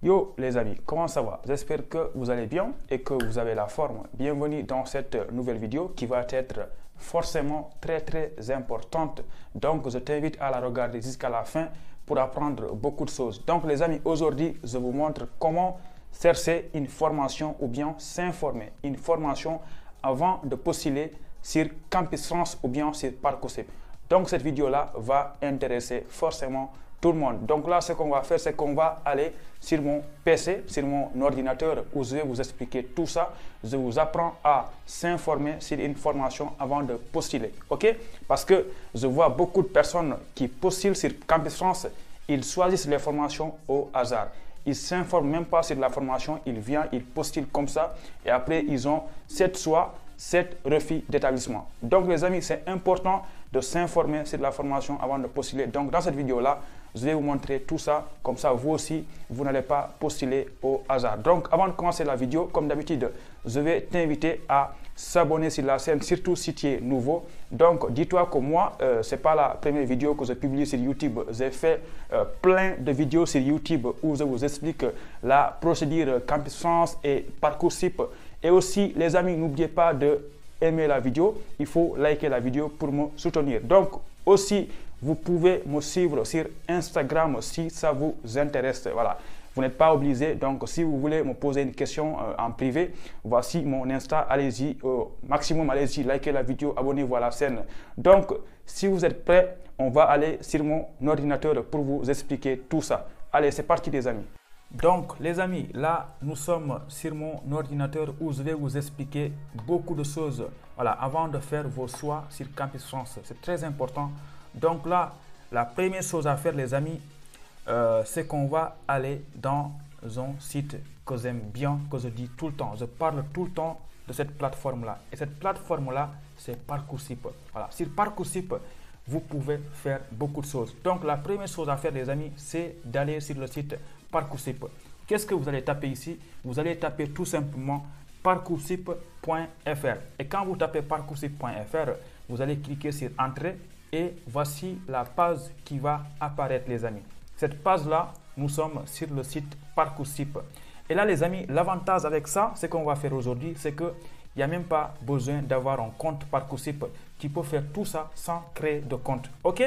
Yo les amis, comment ça va? J'espère que vous allez bien et que vous avez la forme. Bienvenue dans cette nouvelle vidéo qui va être forcément très importante. Donc je t'invite à la regarder jusqu'à la fin pour apprendre beaucoup de choses. Donc les amis, aujourd'hui je vous montre comment chercher une formation ou bien s'informer. Une formation avant de postuler sur Campus France ou bien sur Parcoursup. Donc cette vidéo-là va intéresser forcément tout le monde. Donc là, ce qu'on va faire, c'est qu'on va aller sur mon PC, sur mon ordinateur, où je vais vous expliquer tout ça. Je vous apprends à s'informer sur une formation avant de postuler. OK? Parce que je vois beaucoup de personnes qui postulent sur Campus France, ils choisissent les formations au hasard. Ils ne s'informent même pas sur la formation, ils viennent, ils postulent comme ça et après ils ont 7 choix, 7 refus d'établissement. Donc les amis, c'est important de s'informer sur la formation avant de postuler. Donc dans cette vidéo-là, je vais vous montrer tout ça, comme ça vous aussi, vous n'allez pas postuler au hasard. Donc avant de commencer la vidéo, comme d'habitude, je vais t'inviter à s'abonner sur la chaîne, surtout si tu es nouveau. Donc dis-toi que moi, ce n'est pas la première vidéo que je publie sur YouTube. J'ai fait plein de vidéos sur YouTube où je vous explique la procédure Campus France et Parcoursup. Et aussi, les amis, n'oubliez pas de aimer la vidéo. Il faut liker la vidéo pour me soutenir. Donc aussi, vous pouvez me suivre sur Instagram si ça vous intéresse. Voilà. Vous n'êtes pas obligé. Donc, si vous voulez me poser une question en privé, voici mon Insta. Allez-y, au maximum, allez-y, likez la vidéo, abonnez-vous à la chaîne. Donc, si vous êtes prêts, on va aller sur mon ordinateur pour vous expliquer tout ça. Allez, c'est parti les amis. Donc, les amis, là, nous sommes sur mon ordinateur où je vais vous expliquer beaucoup de choses. Voilà, avant de faire vos choix sur Campus France. C'est très important. Donc là, la première chose à faire, les amis, c'est qu'on va aller dans un site que j'aime bien, que je dis tout le temps. Je parle tout le temps de cette plateforme-là. Et cette plateforme-là, c'est Parcoursup. Voilà. Sur Parcoursup, vous pouvez faire beaucoup de choses. Donc la première chose à faire, les amis, c'est d'aller sur le site Parcoursup. Qu'est-ce que vous allez taper ici? Vous allez taper tout simplement parcoursup.fr. Et quand vous tapez parcoursup.fr, vous allez cliquer sur Entrée. Et voici la page qui va apparaître, les amis. Cette page-là, nous sommes sur le site Parcoursup. Et là, les amis, l'avantage avec ça, ce qu'on va faire aujourd'hui, c'est qu'il n'y a même pas besoin d'avoir un compte Parcoursup. Tu peux faire tout ça sans créer de compte. OK?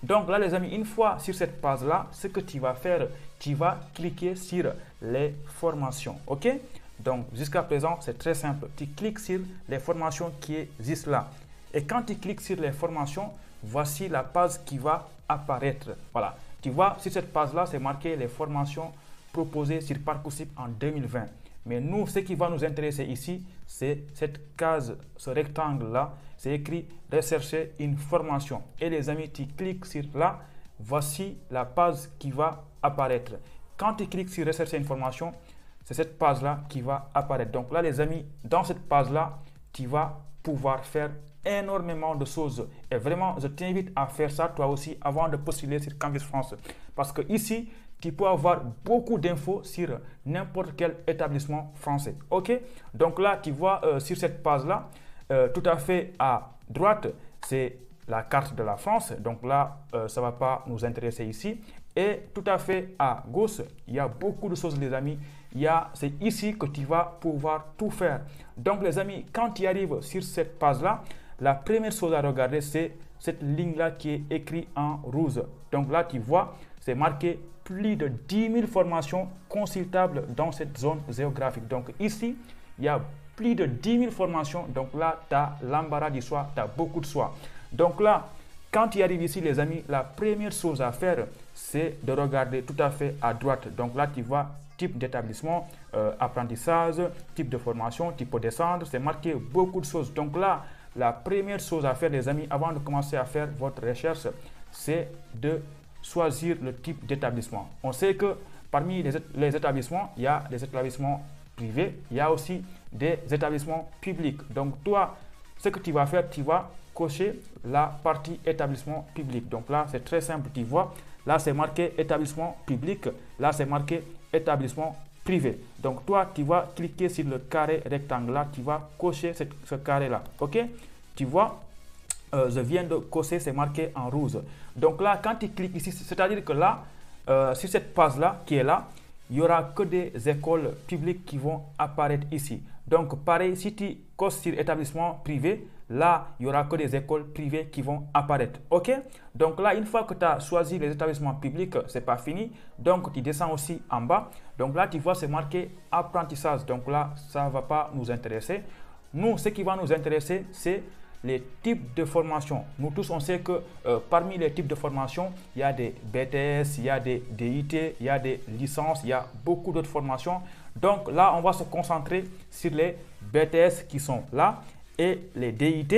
Donc là, les amis, une fois sur cette page-là, ce que tu vas faire, tu vas cliquer sur les formations. OK? Donc, jusqu'à présent, c'est très simple. Tu cliques sur les formations qui existent là. Et quand tu cliques sur les formations, voici la page qui va apparaître. Voilà. Tu vois, sur cette page-là, c'est marqué les formations proposées sur Parcoursup en 2020. Mais nous, ce qui va nous intéresser ici, c'est cette case, ce rectangle-là. C'est écrit « Rechercher une formation ». Et les amis, tu cliques sur là. Voici la page qui va apparaître. Quand tu cliques sur « Rechercher une formation », c'est cette page-là qui va apparaître. Donc là, les amis, dans cette page-là, tu vas pouvoir faire énormément de choses et vraiment je t'invite à faire ça toi aussi avant de postuler sur Campus France parce que ici tu peux avoir beaucoup d'infos sur n'importe quel établissement français. OK, donc là tu vois sur cette page là tout à fait à droite c'est la carte de la France, donc là ça va pas nous intéresser ici, et tout à fait à gauche il y a beaucoup de choses les amis. C'est ici que tu vas pouvoir tout faire. Donc les amis, quand tu arrives sur cette page là, la première chose à regarder, c'est cette ligne-là qui est écrite en rouge. Donc là, tu vois, c'est marqué plus de 10 000 formations consultables dans cette zone géographique. Donc ici, il y a plus de 10 000 formations. Donc là, tu as l'embarras du choix, tu as beaucoup de choix. Donc là, quand tu arrives ici, les amis, la première chose à faire, c'est de regarder tout à fait à droite. Donc là, tu vois type d'établissement, apprentissage, type de formation, tu peux descendre, c'est marqué beaucoup de choses. Donc là, la première chose à faire, les amis, avant de commencer à faire votre recherche, c'est de choisir le type d'établissement. On sait que parmi les établissements, il y a des établissements privés, il y a aussi des établissements publics. Donc toi, ce que tu vas faire, tu vas cocher la partie établissement public. Donc là, c'est très simple, tu vois. Là, c'est marqué établissement public. Là, c'est marqué établissement privé. Donc toi, tu vas cliquer sur le carré rectangle là, tu vas cocher ce carré là. OK? Tu vois, je viens de cocher, c'est marqué en rouge. Donc là, quand tu cliques ici, c'est-à-dire que là, sur cette page là qui est là, il n'y aura que des écoles publiques qui vont apparaître ici. Donc, pareil, si tu causes sur établissement privé, là, il n'y aura que des écoles privées qui vont apparaître. OK? Donc là, une fois que tu as choisi les établissements publics, ce n'est pas fini. Donc, tu descends aussi en bas. Donc là, tu vois, c'est marqué apprentissage. Donc là, ça ne va pas nous intéresser. Nous, ce qui va nous intéresser, c'est les types de formation. Nous tous, on sait que parmi les types de formation, il y a des BTS, il y a des DIT, il y a des licences, il y a beaucoup d'autres formations. Donc là, on va se concentrer sur les BTS qui sont là et les DIT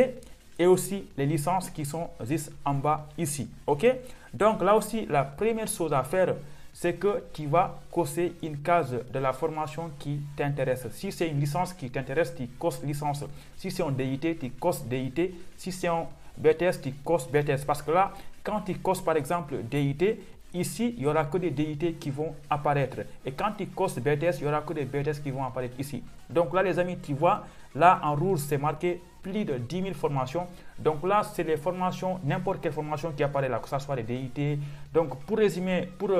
et aussi les licences qui sont juste en bas ici. OK? Donc là aussi, la première chose à faire, c'est que tu vas cocher une case de la formation qui t'intéresse. Si c'est une licence qui t'intéresse, tu coches licence. Si c'est un DIT, tu coches DIT. Si c'est un BTS, tu coches BTS. Parce que là, quand tu coches par exemple DIT, ici, il n'y aura que des DIT qui vont apparaître. Et quand tu coches BTS, il n'y aura que des BTS qui vont apparaître ici. Donc là, les amis, tu vois, là en rouge, c'est marqué plus de 10 000 formations. Donc là, c'est les formations, n'importe quelle formation qui apparaît là, que ce soit des DIT. Donc pour résumer, pour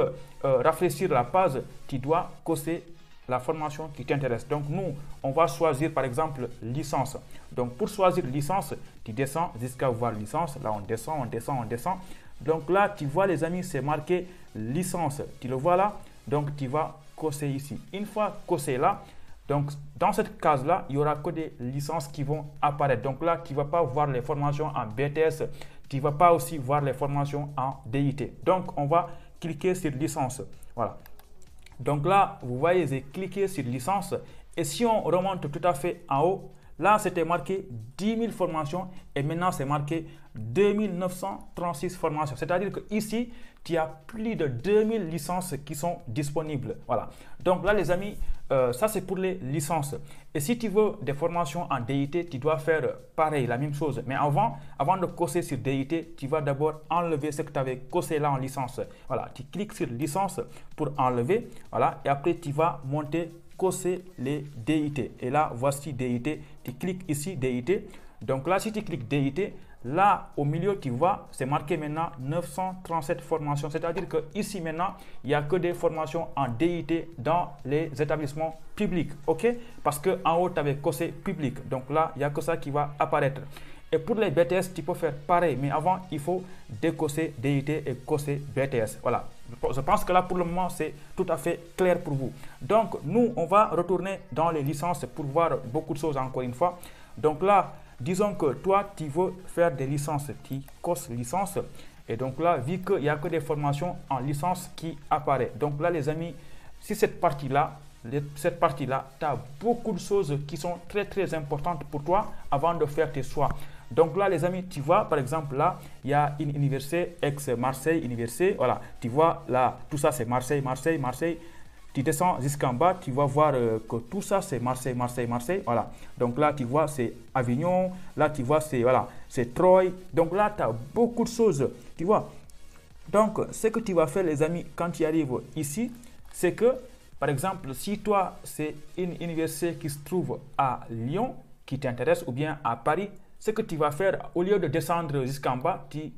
rafraîchir la page, tu dois cocher la formation qui t'intéresse. Donc nous, on va choisir par exemple licence. Donc pour choisir licence, tu descends jusqu'à voir licence. Là, on descend, on descend, on descend. Donc là, tu vois les amis, c'est marqué licence. Tu le vois là. Donc tu vas cocher ici. Une fois coché là, donc dans cette case-là, il n'y aura que des licences qui vont apparaître. Donc là, tu ne vas pas voir les formations en BTS. Tu ne vas pas aussi voir les formations en DIT. Donc on va cliquer sur licence. Voilà. Donc là, vous voyez, j'ai cliqué sur licence. Et si on remonte tout à fait en haut, là, c'était marqué 10 000 formations et maintenant, c'est marqué 2936 formations. C'est-à-dire qu'ici, tu as plus de 2000 licences qui sont disponibles. Voilà. Donc là, les amis, ça, c'est pour les licences. Et si tu veux des formations en DIT, tu dois faire pareil, la même chose. Mais avant de cocher sur DIT, tu vas d'abord enlever ce que tu avais coché là en licence. Voilà. Tu cliques sur licence pour enlever. Voilà. Et après, tu vas monter cocher les DIT. Et là, voici DIT. Tu cliques ici, DIT. Donc là, si tu cliques DIT, là, au milieu, tu vois, c'est marqué maintenant 937 formations. C'est-à-dire que ici maintenant, il n'y a que des formations en DIT dans les établissements publics. OK? Parce qu'en haut, tu avais coché public. Donc là, il n'y a que ça qui va apparaître. Et pour les BTS, tu peux faire pareil. Mais avant, il faut décocher DIT et cocher BTS. Voilà. Je pense que là, pour le moment, c'est tout à fait clair pour vous. Donc, nous, on va retourner dans les licences pour voir beaucoup de choses encore une fois. Donc là, disons que toi, tu veux faire des licences, tu coches licence. Et donc là, vu qu'il n'y a que des formations en licence qui apparaissent. Donc là, les amis, si cette partie-là, tu as beaucoup de choses qui sont très, très importantes pour toi avant de faire tes choix. Donc là, les amis, tu vois, par exemple, là, il y a une université, ex-Marseille, université. Voilà, tu vois, là, tout ça, c'est Marseille, Marseille, Marseille. Tu descends jusqu'en bas, tu vas voir que tout ça, c'est Marseille, Marseille, Marseille. Voilà. Donc là, tu vois, c'est Avignon. Là, tu vois, c'est voilà, c'est Troyes. Donc là, tu as beaucoup de choses. Tu vois. Donc, ce que tu vas faire, les amis, quand tu arrives ici, c'est que, par exemple, si toi, c'est une université qui se trouve à Lyon, qui t'intéresse, ou bien à Paris, ce que tu vas faire, au lieu de descendre jusqu'en bas, tu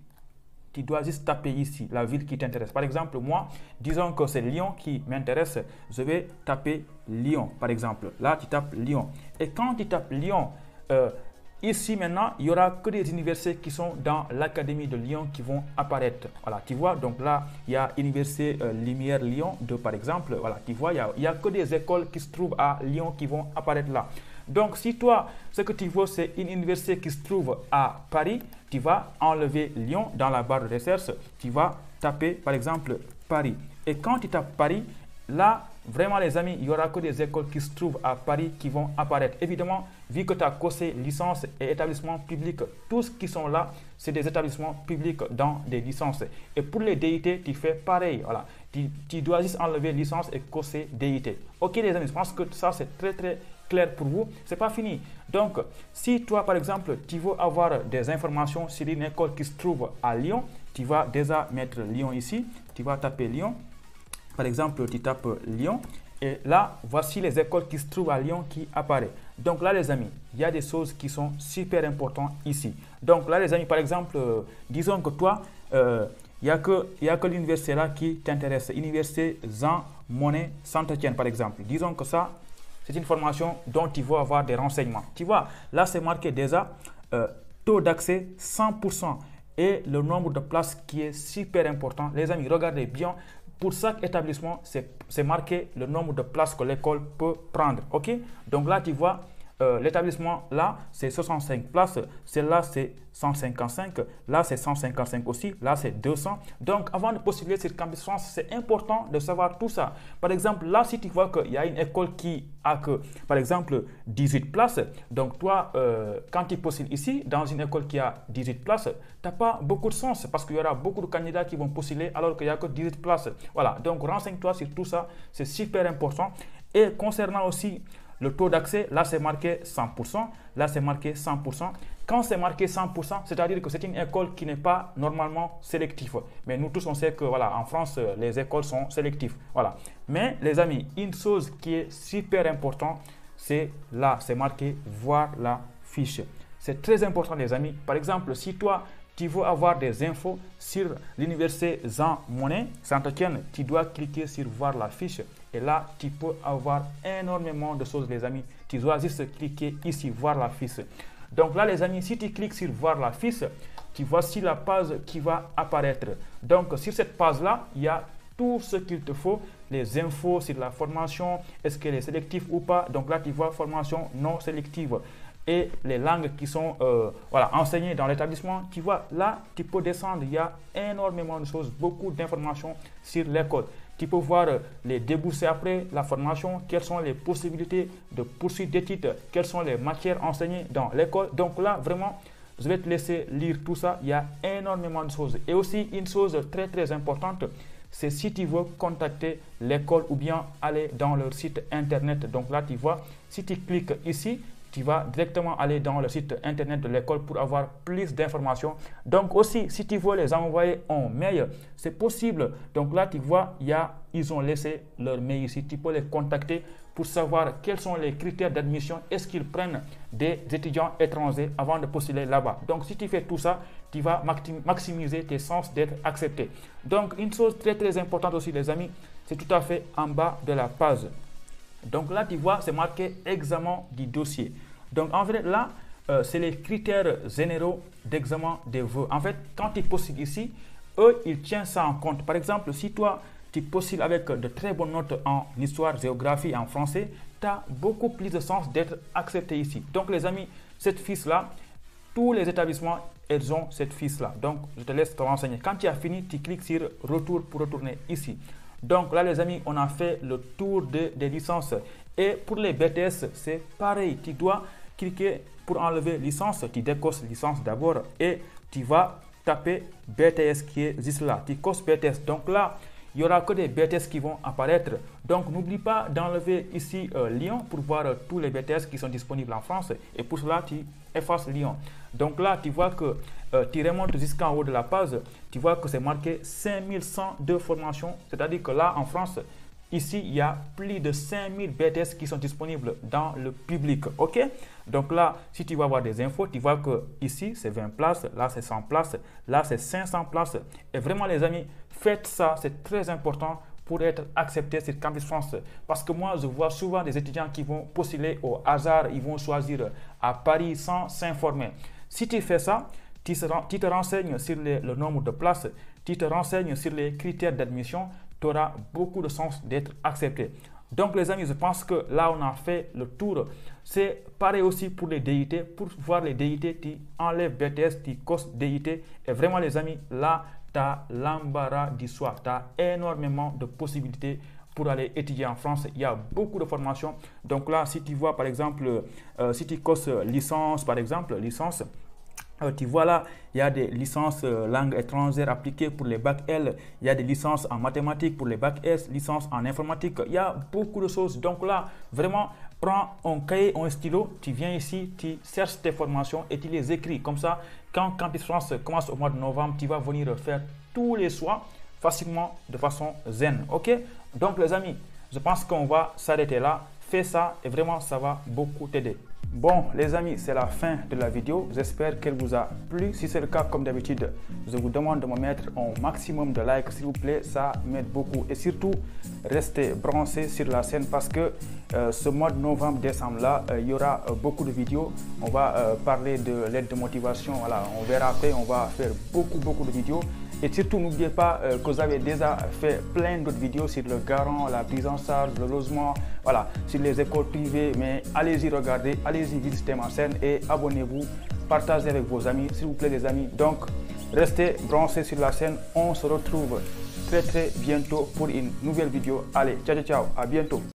dois juste taper ici, la ville qui t'intéresse. Par exemple, moi, disons que c'est Lyon qui m'intéresse, je vais taper Lyon, par exemple. Là, tu tapes Lyon. Et quand tu tapes Lyon, ici maintenant, il n'y aura que des universités qui sont dans l'Académie de Lyon qui vont apparaître. Voilà, tu vois, donc là, il y a Université Lumière Lyon 2, par exemple. Voilà, tu vois, il n'y a que des écoles qui se trouvent à Lyon qui vont apparaître là. Donc, si toi, ce que tu veux, c'est une université qui se trouve à Paris, tu vas enlever Lyon dans la barre de recherche. Tu vas taper, par exemple, Paris. Et quand tu tapes Paris, là, vraiment, les amis, il n'y aura que des écoles qui se trouvent à Paris qui vont apparaître. Évidemment, vu que tu as coché licence et établissements publics, tous qui sont là, c'est des établissements publics dans des licences. Et pour les DIT, tu fais pareil. Voilà. Tu dois juste enlever licence et cocher DIT. OK, les amis, je pense que ça, c'est très, très clair pour vous. C'est pas fini. Donc, si toi, par exemple, tu veux avoir des informations sur une école qui se trouve à Lyon, tu vas déjà mettre Lyon ici. Tu vas taper Lyon. Par exemple, tu tapes Lyon. Et là, voici les écoles qui se trouvent à Lyon qui apparaissent. Donc là, les amis, il y a des choses qui sont super importantes ici. Donc là, les amis, par exemple, disons que toi, il n'y a que l'université là qui t'intéresse. Université Jean monnaie s'entretiennent, par exemple. Disons que ça, c'est une formation dont il faut avoir des renseignements. Tu vois, là, c'est marqué déjà taux d'accès 100% et le nombre de places qui est super important. Les amis, regardez bien. Pour chaque établissement, c'est marqué le nombre de places que l'école peut prendre. OK? Donc là, tu vois, l'établissement, là, c'est 65 places. Celle-là, c'est 155. Là, c'est 155 aussi. Là, c'est 200. Donc, avant de postuler sur Campus France, c'est important de savoir tout ça. Par exemple, là, si tu vois qu'il y a une école qui a que, par exemple, 18 places, donc toi, quand tu postules ici, dans une école qui a 18 places, tu n'as pas beaucoup de sens parce qu'il y aura beaucoup de candidats qui vont postuler alors qu'il n'y a que 18 places. Voilà, donc renseigne-toi sur tout ça. C'est super important. Et concernant aussi le taux d'accès, là c'est marqué 100%, là c'est marqué 100%. Quand c'est marqué 100%, c'est-à-dire que c'est une école qui n'est pas normalement sélective. Mais nous tous on sait que voilà, en France, les écoles sont sélectives. Voilà. Mais les amis, une chose qui est super importante, c'est là, c'est marqué voir la fiche. C'est très important les amis. Par exemple, si toi, tu veux avoir des infos sur l'université Jean Monnet Saint-Étienne, tu dois cliquer sur voir la fiche. Et là, tu peux avoir énormément de choses, les amis. Tu dois juste cliquer ici, voir la fiche. Donc là, les amis, si tu cliques sur voir la fiche, tu vois ici la page qui va apparaître. Donc, sur cette page-là, il y a tout ce qu'il te faut, les infos sur la formation, est-ce qu'elle est sélective ou pas. Donc là, tu vois formation non sélective. Et les langues qui sont voilà, enseignées dans l'établissement, tu vois, là, tu peux descendre, il y a énormément de choses, beaucoup d'informations sur l'école. Tu peux voir les débouchés après la formation, quelles sont les possibilités de poursuite d'études, quelles sont les matières enseignées dans l'école. Donc là, vraiment, je vais te laisser lire tout ça, il y a énormément de choses. Et aussi, une chose très très importante, c'est si tu veux contacter l'école ou bien aller dans leur site internet. Donc là, tu vois, si tu cliques ici, tu vas directement aller dans le site internet de l'école pour avoir plus d'informations. Donc aussi, si tu veux les envoyer en mail, c'est possible. Donc là, tu vois, ils ont laissé leur mail ici. Tu peux les contacter pour savoir quels sont les critères d'admission. Est-ce qu'ils prennent des étudiants étrangers avant de postuler là-bas? Donc si tu fais tout ça, tu vas maximiser tes chances d'être accepté. Donc une chose très très importante aussi, les amis, c'est tout à fait en bas de la page. Donc là, tu vois, c'est marqué examen du dossier. Donc en fait, là, c'est les critères généraux d'examen des vœux. En fait, quand tu postules ici, eux, ils tiennent ça en compte. Par exemple, si toi, tu postules avec de très bonnes notes en histoire, géographie, en français, tu as beaucoup plus de chances d'être accepté ici. Donc les amis, cette fiche-là, tous les établissements, ils ont cette fiche-là. Donc, je te laisse te renseigner. Quand tu as fini, tu cliques sur retour pour retourner ici. Donc là, les amis, on a fait le tour des licences. Et pour les BTS, c'est pareil. Tu dois cliquer pour enlever licence. Tu décoches licence d'abord et tu vas taper BTS qui est juste là. Tu coches BTS. Donc là, il n'y aura que des BTS qui vont apparaître. Donc n'oublie pas d'enlever ici Lyon pour voir tous les BTS qui sont disponibles en France. Et pour cela, tu effaces Lyon. Donc là, tu vois que tu remontes jusqu'en haut de la page. Tu vois que c'est marqué 5102 formations. C'est-à-dire que là, en France, ici, il y a plus de 5000 BTS qui sont disponibles dans le public. OK? Donc là, si tu vas avoir des infos, tu vois que ici, c'est 20 places. Là, c'est 100 places. Là, c'est 500 places. Et vraiment, les amis, faites ça. C'est très important pour être accepté sur Campus France. Parce que moi, je vois souvent des étudiants qui vont postuler au hasard. Ils vont choisir à Paris sans s'informer. Si tu fais ça, tu te renseignes sur le nombre de places. Tu te renseignes sur les critères d'admission. Tu auras beaucoup de chances d'être accepté. Donc les amis, je pense que là on a fait le tour. C'est pareil aussi pour les DIT. Pour voir les DIT, tu enlèves BTS, tu coches DIT. Et vraiment les amis, là tu as l'embarras du choix. Tu as énormément de possibilités pour aller étudier en France. Il y a beaucoup de formations. Donc là, si tu vois par exemple, si tu coches licence par exemple, licence, tu vois là, il y a des licences langues étrangères appliquées pour les bacs L. Il y a des licences en mathématiques pour les bacs S, licences en informatique. Il y a beaucoup de choses. Donc là, vraiment, prends un cahier, un stylo, tu viens ici, tu cherches tes formations et tu les écris. Comme ça, quand Campus France commence au mois de novembre, tu vas venir faire tous les soirs facilement, de façon zen. OK? Donc les amis, je pense qu'on va s'arrêter là. Fais ça et vraiment, ça va beaucoup t'aider. Bon les amis, c'est la fin de la vidéo. J'espère qu'elle vous a plu. Si c'est le cas, comme d'habitude, je vous demande de me mettre un maximum de likes s'il vous plaît, ça m'aide beaucoup. Et surtout, restez branchés sur la chaîne parce que ce mois de novembre-décembre là, il y aura beaucoup de vidéos. On va parler de l'aide de motivation, voilà, on verra après, on va faire beaucoup de vidéos. Et surtout, n'oubliez pas que vous avez déjà fait plein d'autres vidéos sur le garant, la prise en charge, le logement, voilà, sur les écoles privées. Mais allez-y regarder, allez-y visiter ma chaîne et abonnez-vous, partagez avec vos amis, s'il vous plaît les amis. Donc, restez branchés sur la chaîne. On se retrouve très bientôt pour une nouvelle vidéo. Allez, ciao, à bientôt.